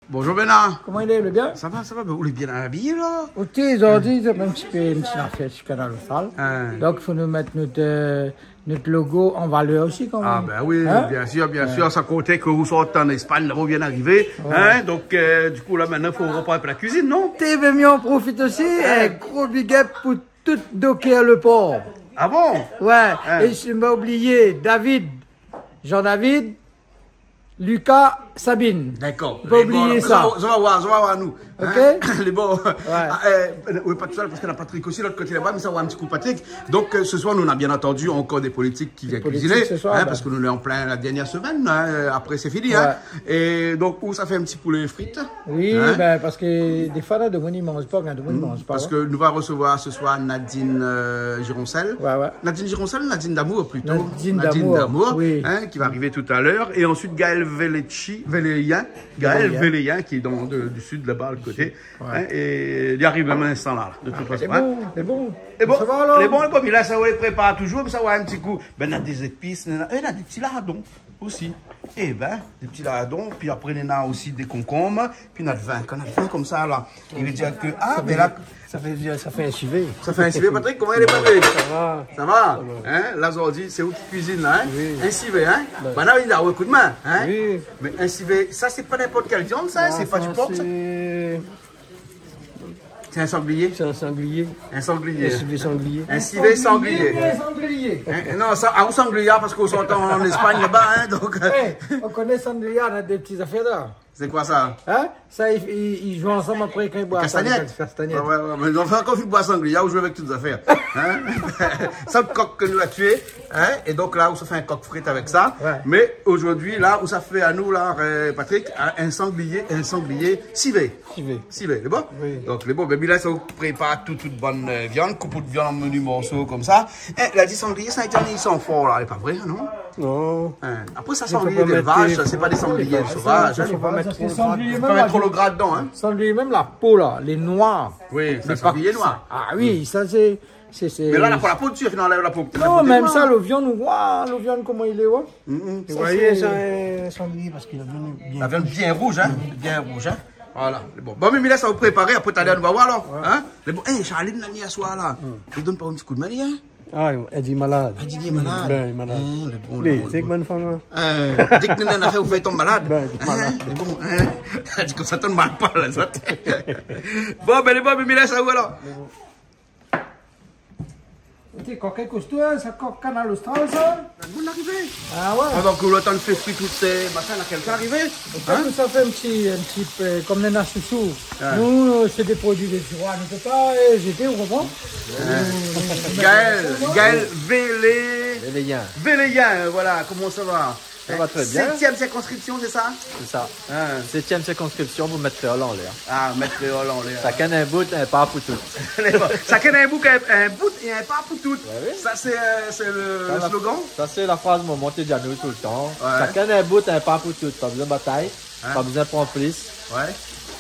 Bonjour Bernard. Comment il est, le bien? Ça va, vous êtes bien habillé là? Ok, aujourd'hui, c'est un petit peu une petite affaire chez Canal Austral. Donc, il faut nous mettre notre logo en valeur aussi quand même. Ah ben oui, hein? bien sûr, sans compter que vous sortez en Espagne, là, vous venez d'arriver. Ouais. Hein? Donc, du coup, là, maintenant, il faut reprendre la cuisine, non? TV mieux en profite aussi, un gros big up pour tout docker le port. Ah bon? Ouais, et je m'ai oublié David, Jean-David, Lucas, Sabine. D'accord. Pas oublier ça. Ça va voir, nous. Ok? Hein? Les bons. Ouais. Oui, pas tout seul, parce qu'on a Patrick aussi, l'autre côté là-bas, mais ça va un petit coup, Patrick. Donc, ce soir, nous, on a bien entendu encore des politiques qui viennent cuisiner. Ce soir, parce que nous sommes en plein la dernière semaine, hein, après c'est fini. Ouais. Hein? Et donc, où ça fait un petit poulet frites? Oui, hein? Ben, parce que des fois, là, de ne mange pas, quand de ne mange pas. Parce que nous allons recevoir ce soir Nadine Gironcel. Ouais. Nadine Gironcel ou Nadine d'Amour plutôt? Nadine d'Amour, oui. Hein, qui va arriver tout à l'heure. Et ensuite, Gaël Véléien, qui est du sud là-bas, le côté. Ouais. Hein, et il arrive même à l'instant là, de toute façon. C'est bon. Et bon, ça va, alors? les bons, comme il a, ça, on les prépare toujours, mais ça va un petit coup. Ben, on a des épices, on a des petits lardons aussi. Et ben, des petits lardons, puis après, on a aussi des concombres, puis on a le vin. Quand on a le vin comme ça, là, il veut dire que, ça fait un civet. Ça fait un civet, Patrick, comment il est passé? Ça va. Hein? Là, aujourd'hui, c'est où qui cuisine, là, hein? Oui. Un civet, hein? Ben, là, il a un coup de main, hein? Oui. Mais un civet, ça, c'est pas n'importe quelle viande, ça? C'est pas du porc, ça? C'est un sanglier? C'est un sanglier. Un sanglier. Un civet sanglier. Un civet sanglier. Un sanglier. Hein? Non, ça, un sanglier, parce qu'on s'entend en Espagne là-bas, hein, donc... On connaît sanglier, on a des petites affaires là. C'est quoi ça? Hein? Ça, ils jouent ensemble après quand ils boivent. Castagnette. Castagnette. Ouais, mais on fait encore une boisson sanglier, on joue avec toutes les affaires. Hein? Ça, le coq que nous a tué, hein? Et donc là, où ça fait un coq frit avec ça. Ouais. Mais aujourd'hui, là, où ça fait à nous, là, Patrick, un sanglier civet. Civet, c'est bon? Oui. Donc, les bons, ben, là, ça vous prépare toute bonne viande, coupe de viande en menus morceaux comme ça. Et la dit sanglier, ça a été ils sont forts, là, c'est pas vrai, non? Non. Hein? Après, ça sanglier d'élevage, c'est pas des sangliers sauvages. Il faut pas mettre trop le gras dedans, hein? Sanglier, même la peau, là, les noirs. Oui, c'est sanglier noir. Ah oui, ça c'est... Mais là, pour la peau dessus, on enlève la peau. Non, même ça, le viande, comment il est, ouais. Vous voyez, ça est sanglier parce qu'il a bien... La viande bien rouge, hein? Bien rouge, hein? Voilà. Bon, mais là, ça va vous préparer. Après, t'as l'air, on va voir, alors. Hein? Mais bon, Charline, la nuit à soir, là. Il donne pas un petit coup de main, hein? Ah, elle dit malade. Elle dit malade. Ben, malade. C'est que bonne femme. Dès que nous avons fait tomber malade. Ben, malade. Bon, elle dit que ça tombe mal pas, là, ça. Bon, ben, les bons, mais là, ça va, alors. C'est coquin costaud, ça coque Canal Austral, ça? Vous l'arrivez. Ah ouais? Donc, le temps de faire frire toutes ces machins, là, quelqu'un arrivé. Ça fait un petit comme les nassoussous. Nous, c'est des produits de tiroir, on ne peut pas jeter, on comprend? Gaël Véléien, voilà, comment ça va? Ça va très bien. 7e circonscription, c'est ça? C'est ça. 7e circonscription, vous mettrez Hollande en l'air. Ah, mettre Hollande en l'air. Chacun un bout, un pas pour tout. Chacun un bout et un pas pour tout. Ouais, oui. Ça, c'est le slogan? Ça, c'est la phrase de mon Montédiano tout le temps. Ouais. Chacun un bout, un pas pour tout. Pas besoin de bataille, pas besoin de complice. Ouais.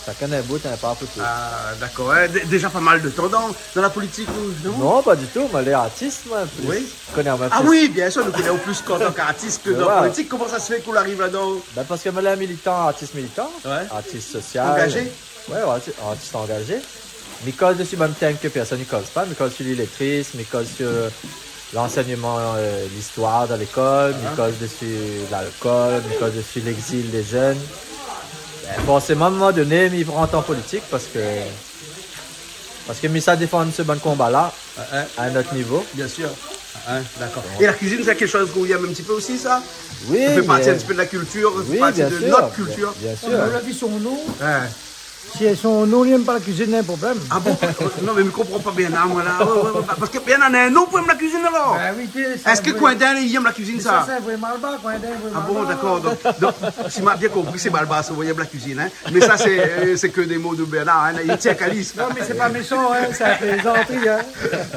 Chacun un bout, un pas pour tout. Ah, d'accord. Déjà pas mal de temps dans la politique, non? Non, pas du tout. Moi, les artistes, moi, plus. Oui. Je connais un peu Ah plus. oui, bien sûr, nous connaissons plus qu'en tant qu'artiste que dans la politique. Comment ça se fait qu'on arrive là-dedans? Ben, parce que moi, je suis militant, artiste militant. Ouais. Artiste social. Engagé? Ouais, artiste engagé. Mais cause dessus même thème que personne ne cause pas. Mais cause sur l'illettrisme, mais cause sur l'enseignement, l'histoire dans l'école, mais cause dessus l'alcool, mais cause dessus l'exil des jeunes. Forcément, à un moment donné, il prend en temps politique parce que Missa défend ce bon combat-là à un autre niveau. Bien sûr. D'accord. Et la cuisine, c'est quelque chose qu'on aime un petit peu aussi, ça? Oui. Ça fait partie un petit peu de la culture, ça fait partie de notre culture. Bien sûr. On a vu son nom. Si son nom n'aime pas la cuisine, il y a un problème. Ah bon? Non, mais je ne comprends pas bien, moi, là. Parce que bien, on a un nom pour aimer la cuisine, alors. Est-ce que Cointin, il aime la cuisine, ça? Ça, c'est vraiment Malba, Cointin. Ah bon, d'accord. Donc, si m'a bien compris, c'est Malba, ça, vous voyez, la cuisine, hein. Mais ça, c'est que des mots de Bernard, hein. Il tient calice. Non, mais c'est pas méchant, hein. C'est un plaisanterie, hein.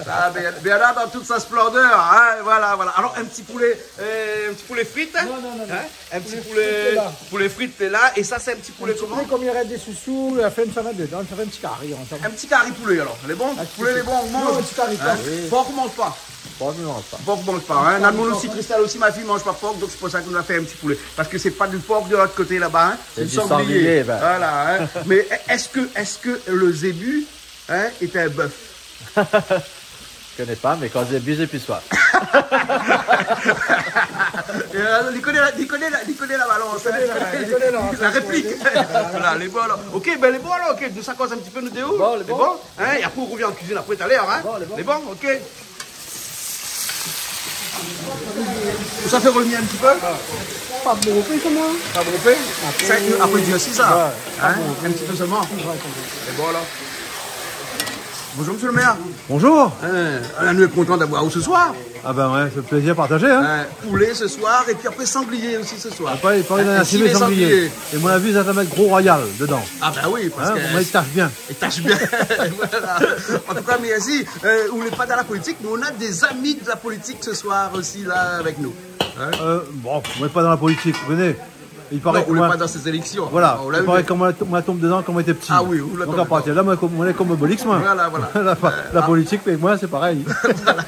Ah, Bernard dans toute sa splendeur, hein. Voilà. Alors, un petit poulet frites, hein. Non. Un petit poulet frites là. Et ça, c'est un petit poulet comment? Comme il y aurait des sous-sous, la flemme, ça va dedans. Ça fait un petit carré ensemble. Un petit carré poulet alors. Les bons? Poulet, les bons, on mange. Un petit carré. Bon, on commence pas. porc ne mange pas. Porc ne mange pas. Hein. Nadmon aussi, Christelle aussi, ma fille ne mange pas porc, donc c'est pour ça qu'on a fait un petit poulet. Parce que c'est pas du porc de l'autre côté là-bas, hein. C'est du du sanglier. Ben. Voilà. Hein. Mais est-ce que le zébu hein, était un bœuf? Je connais pas, mais quand j'ai bu, j'ai plus soif. Il connaît la balance, la réplique. Voilà, les bons alors. Ok, ben les bons alors, ok, de ça cause un petit peu nous deux. Bon, les bons. Hein, et après on revient en cuisine après tout à l'heure, hein. Les bons, ok. Ça fait revenir un petit peu? Pas beaucoup, comment? Pas beaucoup? Après Dieu aussi ça. Hein, un petit peu seulement. C'est bon alors. Bonjour monsieur le maire. Bonjour. On est content d'avoir vous ce soir. Ah ben ouais, c'est plaisir partagé. Hein. Poulet ce soir et puis après sanglier aussi ce soir. Après, il parlait d'un civet sanglier. Et mon avis, ça va mettre gros royal dedans. Ah ben oui, parce que... Moi, il tâche bien. Il tâche bien. Voilà. En tout cas, merci. On n'est pas dans la politique, mais on a des amis de la politique ce soir aussi là avec nous. Hein? Bon, on n'est pas dans la politique, vous venez. Il paraît on n'est pas dans ces élections. Voilà, il paraît qu'on m'a tombé dedans quand on était petit. Ah oui, vous donc à partir de là, on est comme Obélix, moi. Voilà. la politique, mais moi, c'est pareil. Voilà.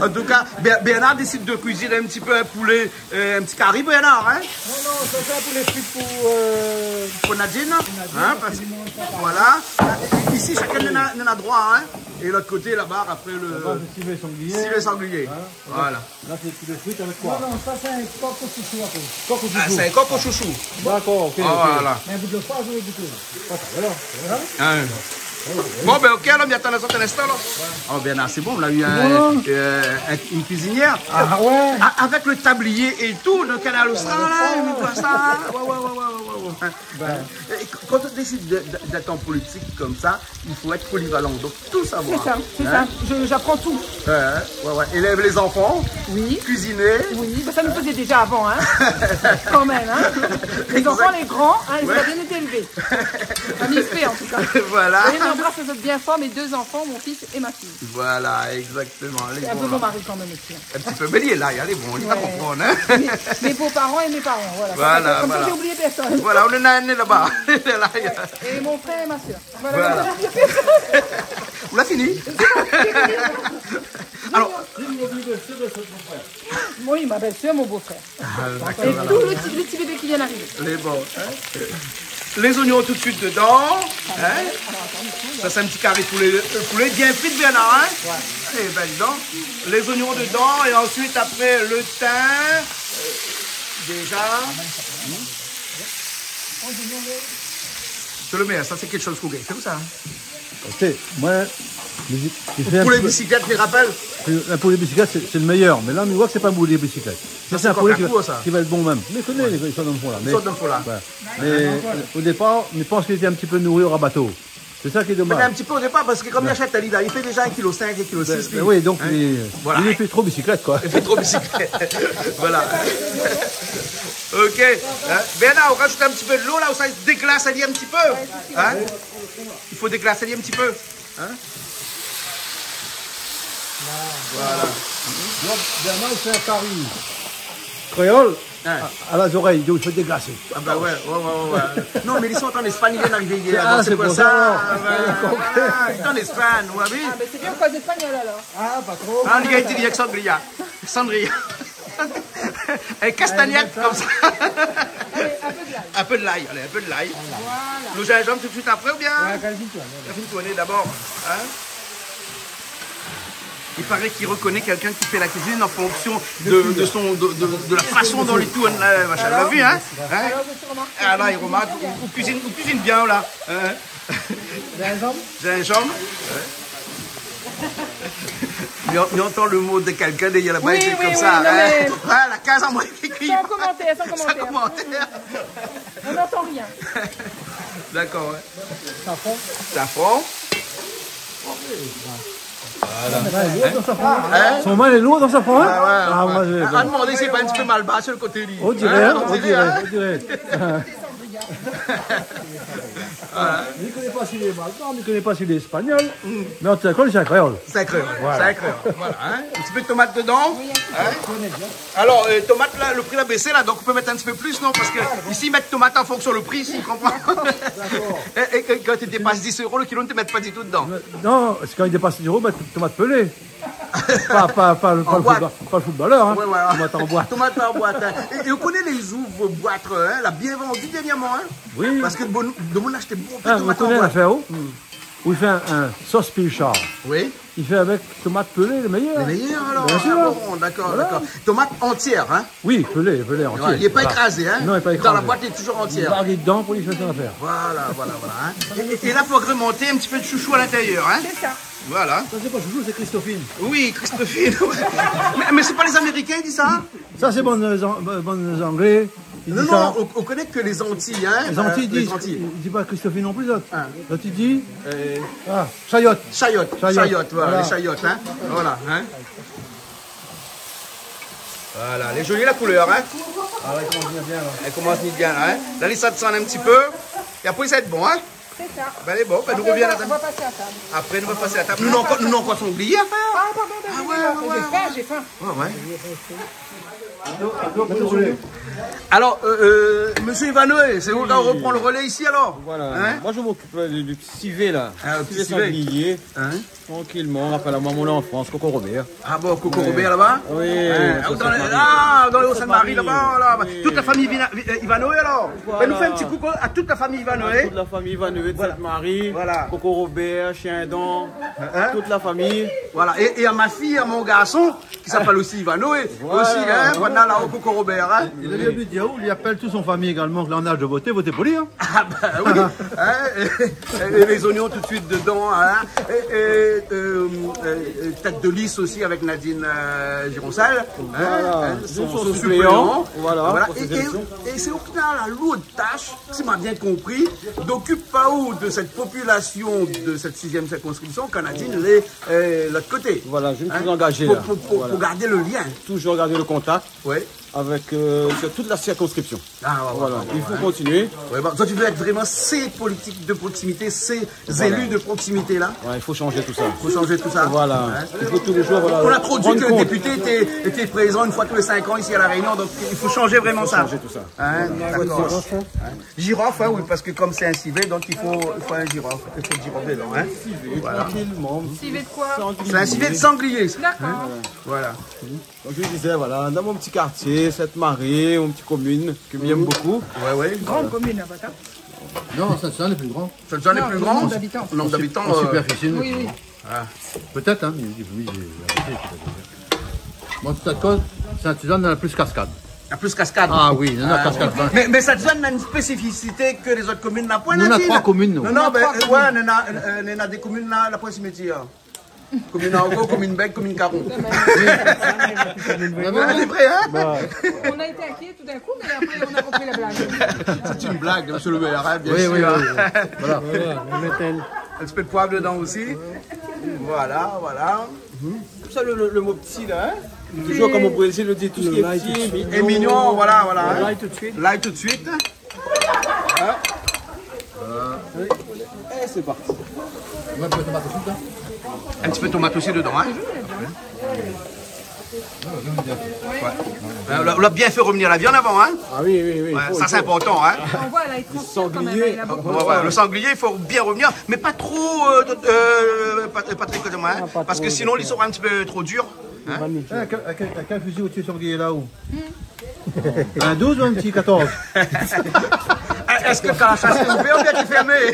En tout cas, Bernard décide de cuisiner un petit peu un poulet, un petit curry, Bernard. Hein? Non, c'est ça pour les frites pour Nadine. Hein, parce que, voilà. Ici, chacun en a droit. Hein? Et l'autre côté, là-bas, après le civet sanglier. Civet sanglier. Hein? Voilà. Là, c'est des frites avec quoi? Non, ça c'est un coq au chouchou après. Coq au chouchou. Ah, c'est un coq au chouchou. D'accord, ok. Voilà. Mais un bout de foie, je vais goûter. Voilà. Hein. Bon, ben ok, alors, mais attends un instant. Là. Oh, Bernard, c'est bon, on a eu une cuisinière. Ah ouais. Avec le tablier et tout, le canal austral, là, ça. Ouais. Quand on décide d'être en politique comme ça, il faut être polyvalent, donc tout savoir. C'est ça. J'apprends tout. Ouais. Élève les enfants. Oui. Cuisiner. Oui, ça nous faisait déjà avant, hein. Quand même, hein. Les enfants, les grands, hein, ils ont bien été élevés. Un fait, en tout cas. Voilà. Et j'embrasse bien fort mes deux enfants, mon fils et ma fille. Voilà, exactement. C'est un peu mon mari quand même aussi. Un petit peu, mais il est là, il est bon, il va comprendre. Hein. Mes beaux-parents et mes parents, voilà. Voilà. Comme ça, j'ai oublié personne. Voilà, on en a un là-bas. Et mon frère et ma soeur. Voilà. On l'a fini. Alors, moi, ma belle-soeur, mon beau-frère. Et tout le Tibétais qui vient d'arriver. Les bons. Les oignons tout de suite dedans. Hein? Ça, c'est un petit carré poulet bien frit, Bernard. Hein? Et ben, dedans. Les oignons dedans. Et ensuite, après, le thym. Déjà. Je le mets, ça, c'est quelque chose qu'on gagne. C'est où ça? Ok, moi, poulet bicyclette, les rappels. Un poulet bicyclette, c'est le meilleur. Mais là, on voit que c'est pas un poulet bicyclette. C'est un poulet qui va être bon même. Mais connais les choses d'un fond là. Mais au départ, je pense qu'il était un petit peu nourri au rabateau. C'est ça qui est dommage. Mais un petit peu au départ, parce que comme il achète à Lida, il fait déjà 1,5 kg, 1,6 kg. Oui, donc il fait trop bicyclette, quoi. Il fait trop bicyclette. Voilà. Ok. Bernard, on rajoute un petit peu de l'eau là où ça se déglace un petit peu. Hein? Il faut déglacer un petit peu. Hein? Voilà. Donc, Bernard, il fait un curry créole à la oreilles, donc il faut déglacer. Ah bah ouais. Non, mais ils sont en Espagne, ils viennent d'arriver hier. Ah, c'est pour ça. Ils sont en Espagne, vous avez vu? Ah, mais c'est bien cause espagnol alors. Ah, pas trop. Ah, les gars, ils disent Sandria. Et castagnette comme ça. Allez, un peu de l'ail. Un peu de l'ail. Voilà. Le gingembre tout de suite après ou bien? Ouais, d'abord. Hein? Il paraît qu'il reconnaît quelqu'un qui fait la cuisine en fonction de la façon dont il tourne. Machin, vous l'avez vu, hein? Ah là, il remarque. Ou cuisine bien, là. Gingembre. Il entend le mot de quelqu'un derrière la bas comme ça. Mais... La case en moins écrit. Sans commentaire. On n'entend rien. D'accord, ouais. Safran. Voilà. Son main est lourde dans sa poing. Ah, moi, à demander, c'est pas un petit peu mal bas sur le côté. On dirait. Je ne connais pas s'il est maltais, je ne connais pas s'il est espagnol, mais en tout cas, c'est un créole. C'est un créole, voilà. C'est un créole. Voilà, hein. Un petit peu de tomate dedans. Hein. Alors, tomate, là, le prix a baissé, là, donc on peut mettre un petit peu plus, non? Parce que ici, ils mettent tomate en fonction du prix, s'ils comprennent. Et quand tu dépasses 10 € le kilo, ne te mettent pas du tout dedans. Non, c'est quand il dépasse 10 €, mettre tomate pelée. pas le footballeur, hein. Ouais, voilà. Tomate en boîte. Tomate en boîte. Hein. Et vous connaissez les ouvres boîtes, hein, la bien vendue dernièrement, hein? Oui. Parce que de mon acheter beaucoup de Vous tomates en connaissez boîte. l'affaire où il fait un sauce pilchard. Oui. Il fait avec tomate pelée, le meilleur. Le meilleur alors. Bien sûr. Ah bon, d'accord, Voilà. d'accord. Tomate entière, hein? Oui, pelée entier. Ouais, il n'est pas écrasé, hein? Non, il n'est pas écrasé. Dans la boîte, il est toujours Il entière. bargue dedans pour lui faire son affaire. Voilà. Hein. Et là, pour agrémenter un petit peu de chouchou à l'intérieur, hein? C'est ça. Voilà. Ça, c'est pas chouchou, c'est Christophine. Oui, Christophine. mais c'est pas les Américains qui disent ça? Ça, c'est bon Anglais. Non, on connaît que les Antilles, hein? Les Antilles disent. Il dit pas Christophine non plus, l'autre. L'autre, il dit. Chayotte. Chayotte, voilà, les chayottes, hein? Voilà, hein? Voilà, elle est jolie la couleur, hein? Ah, elle commence bien, là. Elle commence bien, hein? Là, les ça descend un petit peu. Et après, ça va être bon, hein? C'est ça. Ben, elle est bon, ben, nous reviens à la On table. va passer à table. Après, nous va passer à la table. Nous n'avons encore son oublié à faire. Ah, pardon, j'ai faim. Ouais. Alors, monsieur Ivanoé, c'est vous qui reprend le relais ici alors? Voilà. Hein? Moi, je m'occupe du petit civet là. Ah, le Civet petit civet. sanglier. Hein? Tranquillement, rappelle-moi mon enfance, Coco Robert. Ah bon, Coco Robert là-bas? Oui. Hein? Dans les Hauts-Sainte-Marie là-bas, là. Toute la famille Ivanoé alors? Voilà. Ben, nous fait un petit coucou à toute la famille Ivanoé. Toute la famille Vanoé de Sainte-Marie. Voilà. Coco Robert, Chien Don. Hein? Toute la famille. Voilà, et à ma fille, à mon garçon, qui s'appelle aussi Ivanoé, Voilà. aussi, hein, voilà là au Coco Robert, hein. Il a bien vu Diaou, il appelle toute son famille également, que là en âge de voter, votez pour lui. Hein. Ah bah oui, hein, et les oignons tout de suite dedans, hein, tête de lisse aussi avec Nadine Gironçal, hein, son suppléant. Voilà. Et c'est au final la lourde tâche, si m'a bien compris, d'occuper pas où de cette population de cette 6e circonscription quand Nadine est l'autre côté. Voilà, je me suis Hein, engagé là. pour garder le lien. Toujours garder le contact Oui. avec sur toute la circonscription. Ah, Voilà, il faut continuer. Ouais, bon, toi, tu veux être vraiment ces politiques de proximité, ces élus de proximité là. Ouais, il faut changer tout ça. Il faut changer tout ça. Voilà. Hein? Il faut tous les jours. Voilà, On a trop dit rendre que le compte. député était présent une fois tous les 5 ans ici à La Réunion, donc il faut changer vraiment ça. Changer tout ça. Hein? D'accord. Girofle, hein, oui, parce que comme c'est un civet, donc il faut un girofle. Il faut le girofle dedans. Hein? Tranquillement. Civet de quoi? C'est un civet de sanglier. Ça. D'accord. Voilà. Comme je disais, voilà, dans mon petit quartier, Sainte-Marie, mon petite commune, que j'aime beaucoup. Ouais. Grande commune là-bas. Hein? Non, ça, c'est un des plus grands. Ça devient les Non, plus le grands. nombre d'habitants. Nombre d'habitants. En superficie. Oui. Peut-être, hein. Oui, moi, tout à cause, Saint-Suzanne en a plus cascade. Il y a plus cascade. Ah oui, il y en a cascade. Mais ça donne une spécificité que les autres communes n'ont pas. Nous, on a 3 communes, nous. Non, ben, ouais, on a des communes là, la pointe cimetière. Commune Argo, commune Bec, commune Caron. On est prêts, hein? On a été inquiets tout d'un coup, mais après on a compris la blague. C'est une blague, monsieur le maire, hein, bien Oui, sûr. oui. Voilà. Un petit peu de poivre dedans aussi. Voilà. Tout ça, le mot petit là, hein? Toujours comme au Brésil, le dit tout ce qui est petit, Et mignon, voilà. L'ail tout de suite. L'ail tout de suite. Et c'est parti. Un petit peu de tomate aussi dedans, hein? Ouais. On l'a bien fait revenir la viande avant, hein? Ah oui. Ouais, ça c'est important, hein? On voit là, il transpire quand même. Il a beaucoup. Ouais, le sanglier, il faut bien revenir, mais pas trop, Patrick, hein? Parce que sinon, ils seront un petit peu trop durs. À quel fusil au-dessus de sanglier là-haut? Un 12 ou un petit 14? Est-ce que quand la chasse est ouverte ou bien est fermée?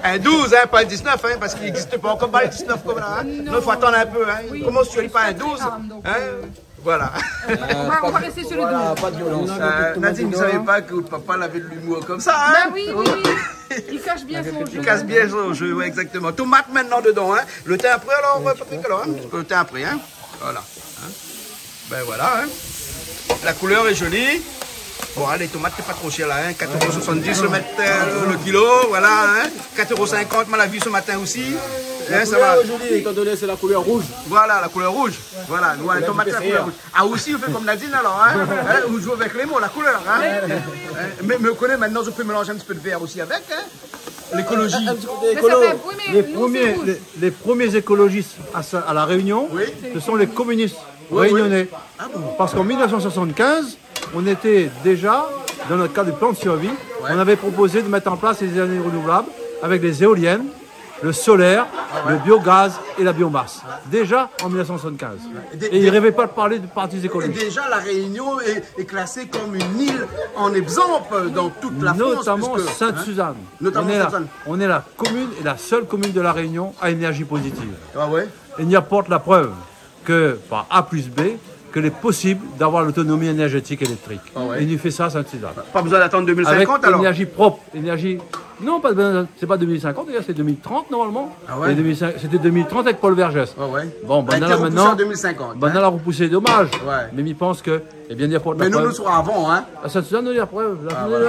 Un 12, hein, pas un 19, hein, parce qu'il n'existe pas encore pas les 19 comme là. Hein. Non, il faut attendre un peu. Hein. Comment tu ne pas un 12 hein? Voilà. On va rester sur le 12. Pas de violence. Nadine, vous ne savez pas que votre papa avait de l'humour comme ça. Hein? Ben oui. Il cache bien son jeu. Il casse bien son jeu, ouais, exactement. Tomate maintenant dedans. Hein. Le thym après, alors, Patrick, alors, hein. Le thym après. Hein. Voilà. Hein. Ben voilà. Hein. La couleur est jolie. Bon, les tomates, c'est pas trop cher là, hein. 4,70 € le kilo, voilà, hein. 4,50 €, on l'a vu ce matin aussi. Ça va. Aujourd'hui, étant donné c'est la couleur rouge. Voilà, la couleur rouge. Voilà, nous, les tomates, la couleur rouge. Ah, aussi, on fait comme Nadine alors, hein. Vous jouez avec les mots, la couleur, hein. Mais me connais maintenant, je peux mélanger un petit peu de vert aussi avec, hein. L'écologie. Les premiers écologistes à La Réunion, ce sont les communistes réunionnais. Parce qu'en 1975, on était déjà, dans notre cadre du plan de survie, on avait proposé de mettre en place les énergies renouvelables avec les éoliennes, le solaire, le biogaz et la biomasse. Déjà en 1975. Et ils ne rêvaient pas de parler de partis écologistes. Déjà, la Réunion est classée comme une île en exemple dans toute la France. Notamment Sainte-Suzanne. On est la commune et la seule commune de la Réunion à énergie positive. Ah ouais. Il n'y apporte la preuve que par A plus B, qu'il est possible d'avoir l'autonomie énergétique électrique. Et il nous fait ça à Sainte-Suzanne. Pas besoin d'attendre 2050 avec alors. Énergie propre, énergie. Non, c'est pas 2050, c'est 2030 normalement. Ah ouais. C'était 2030 avec Paul Vergès. Ah ouais. Bon, ben là maintenant. 2050. Ben là, la repoussée, dommage. Ouais. Mais il pense que, eh bien, il y a pas de. Mais nous serons avant, hein. À Sainte-Suzanne, nous, il y a preuve.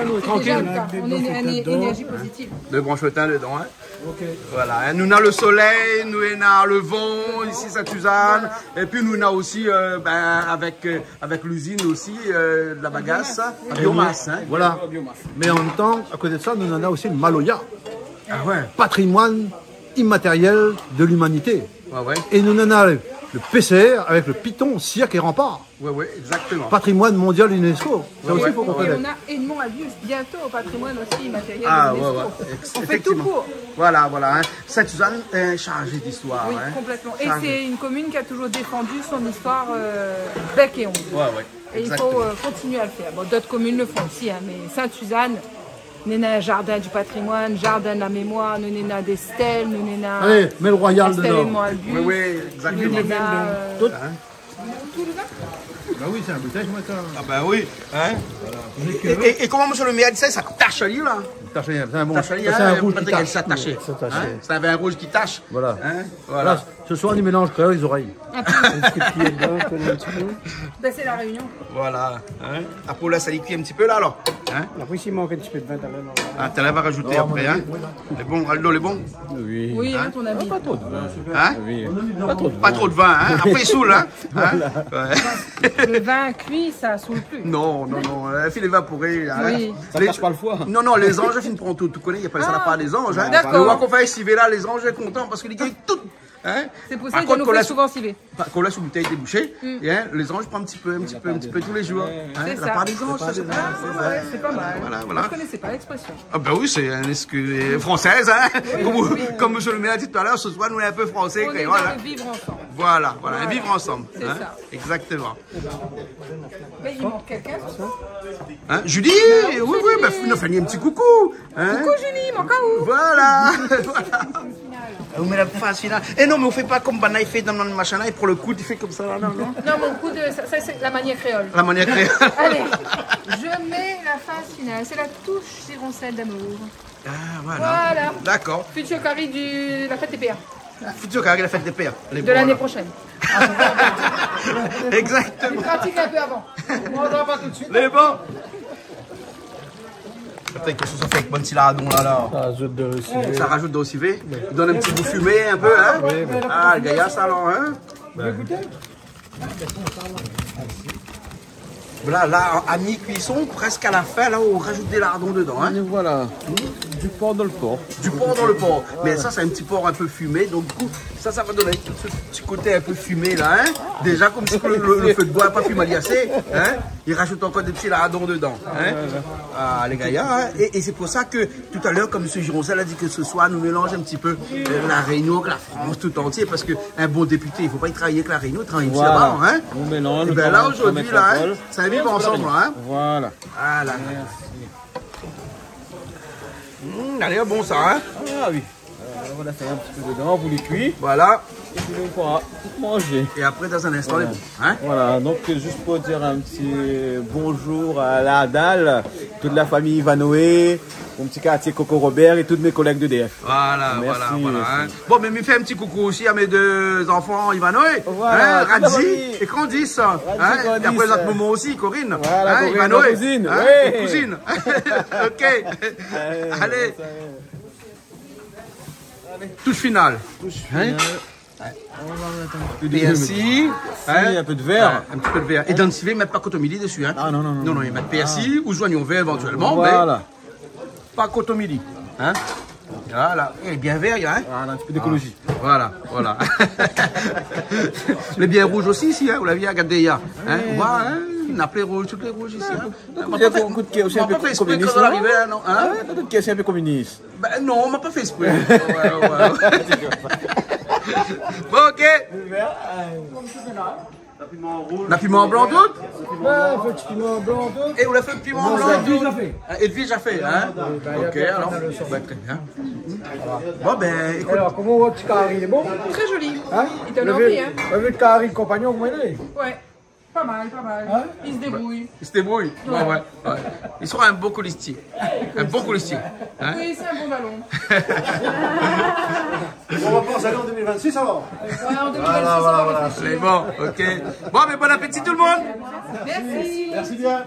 Nous, tranquille. On est une énergie positive. De branchetin dedans, hein. Voilà, nous avons le soleil, nous avons le vent ici Sainte-Suzanne, et puis nous avons aussi avec l'usine aussi de la bagasse, la biomasse. Hein. Voilà. Mais en même temps, à côté de ça, nous en avons aussi le Maloya, ouais. Patrimoine immatériel de l'humanité. Ouais. Et nous en avons le PCR avec le Python, cirque et rempart. Oui, exactement. Patrimoine mondial UNESCO. Ça aussi, il faut qu'on connaisse. Et on a énormément à vivre bientôt au patrimoine aussi immatériel Ah, de l'UNESCO. On fait tout pour. Voilà. Hein. Sainte-Suzanne est chargée d'histoire. Oui, hein. complètement. Et c'est une commune qui a toujours défendu son histoire bec et ongle. Ouais. Et il faut continuer à le faire. Bon, d'autres communes le font aussi, hein, mais Sainte-Suzanne, nous avons un jardin du patrimoine, jardin de la mémoire, nous avons des stèles, nous avons... Allez, mets le royal dedans. Oui, exactement. Tout le vin. Bah oui, c'est un bouteille, moi, ça. Ah bah oui, hein. Voilà. Et comment monsieur le maire dit ça tache à là? C'est un bon. C'est un rouge qui tache. C'est un vin rouge qui tache. Voilà. Hein? Voilà. Ce soir, on y mélange créole les oreilles. Ben, c'est la Réunion. Voilà. Hein? Apollo, ça liquide un petit peu là alors. Hein? Après, s'il manque un petit peu de vin, t'as l'air. Ah, t'as l'air à rajouter après, hein? Les bons, Aldo, les bons? Oui, hein, ton ami. Pas trop de vin. Hein? Oui. Pas trop de vin, hein? Après, il saoule, hein? Le vin cuit, ça saoule plus. Non, elle fait évaporer. Oui. Ça cache pas le foie. Non, les anges finissent pour tout. Tu connais, il n'y a pas ça, pas les anges. Hein? D'accord. Mais on va qu'on fasse civer là, les anges sont contents parce qu'ils gagnent tout. Hein? C'est pour ça qu'ils nous fait souvent civer. Quand la bouteille est débouchée, les anges prennent un petit peu tous les jours. Hein? C'est la ça. part des anges, c'est C'est pas mal. Voilà. Moi, je connaissais pas l'expression. Ah ben oui, c'est une excuse française, hein. Comme monsieur le maire a dit tout à l'heure, ce soir, nous on est un peu français. On est dans voilà. le vivre ensemble. Voilà, vivre ensemble. C'est hein. ça. Exactement. Mais il manque quelqu'un, c'est ça? Hein? Julie, oui, ben, nous faisons un petit coucou. Hein? Coucou Julie, mon cas où? Voilà. On met la phase finale. Et non, mais on fait pas comme Banaï fait dans le machin là, et pour le coup, tu fais comme ça là, non? Non, mon coup de. Ça c'est la manière créole. La manière créole. Allez, je mets la phase finale. C'est la touche cironcelle d'amour. Ah, voilà. D'accord. Futur carré de la fête des pères. Futur carré de la fête des pères. De l'année prochaine. Exactement. Tu pratiques un peu avant. On ne pas tout de suite. Les bons. Qu'est-ce que ça fait avec bon petit lardon là? Ça rajoute de l'OCV. Ça rajoute de l'OCV. Il donne un petit goût fumé un peu, hein? Oui. Ah, le gars, ça alors, hein? Là, à mi-cuisson, presque à la fin, là, on rajoute des lardons dedans, hein? Et voilà. Du porc dans le porc. Du porc dans le porc. Mais ça, c'est un petit porc un peu fumé. Donc, du coup, ça va donner ce petit côté un peu fumé, là, hein? Déjà, comme si le feu de bois n'a pas pu m'aliasser, hein? Il rajoute encore des petits lardons dedans, hein? Ah, les gars, hein? Et c'est pour ça que, tout à l'heure, comme M. Gironcel a dit que ce soir, nous mélange un petit peu la Réunion avec la France tout entier. Parce qu'un bon député, il ne faut pas y travailler avec la Réunion, il travaille aussi là-bas, hein? On mélange. Et bien là, aujourd'hui, là, hein, ça va vivre ensemble, hein? Voilà. Voilà. Allez, bon ça, hein? Ah oui. On a fait un petit peu dedans, vous les cuit. Voilà. Et puis on pourra manger. Et après, dans un instant, voilà. les bons. Hein? Voilà, donc juste pour dire un petit bonjour à la dalle, toute la famille Ivanoé, mon petit quartier Coco Robert et tous mes collègues d'EDF. Voilà, merci, voilà. Merci. Hein? Bon, mais me fait un petit coucou aussi à mes deux enfants Ivanoé, voilà, hein? Radzi et Candice. Hein? Et après, notre maman aussi, Corinne. Voilà, hein? Corinne, Ivanoé. cousine. Hein? Ouais. Cousine. Ok. Allez. Touche finale. Hein? On va mettre un peu de persil, un peu de verre. Un petit peu de verre. Et dans le civet, ils ne mettent pas cotomili dessus. Hein. Ah non, non, non. Non, non, ils mettent persil ou joignons vert éventuellement. Voilà. Mais pas cotomili. Hein. Voilà. Il est bien vert, hein. Voilà, un petit peu d'écologie. Voilà, voilà. Les bières rouges aussi ici, hein. Vous l'avez regardé hier. Hein. Voilà, hein. Nappelé rouge, toutes les rouges ici. Hein. Il y a beaucoup de qui est aussi un peu communiste. Non, hein. Beaucoup de qui est un peu communiste. Ben non, on m'a pas fait exprès. Bon, ok. La piment blanc d'autre? Ouais, petit piment blanc d'autre. Et vous l'avez fait le piment blanc? Edwige a fait. Edwige a fait, hein? Ok, alors. Très bien. Bon, ben, écoute. Alors, comment votre carré, il est bon? Très joli. Hein? Il donne envie, hein? Votre carré, compagnon, comment il est? Ouais. Pas mal, pas mal. Hein? Il se débrouille. Il se débrouille. Ouais, ouais. Il sera un bon colistier. Un bon colistier. Hein? Oui, c'est un bon ballon. On va penser en 2026 alors. Ouais, en 2026, on va réfléchir. C'est bon, ok. Bon, mais bon appétit tout le monde. Merci. Merci bien.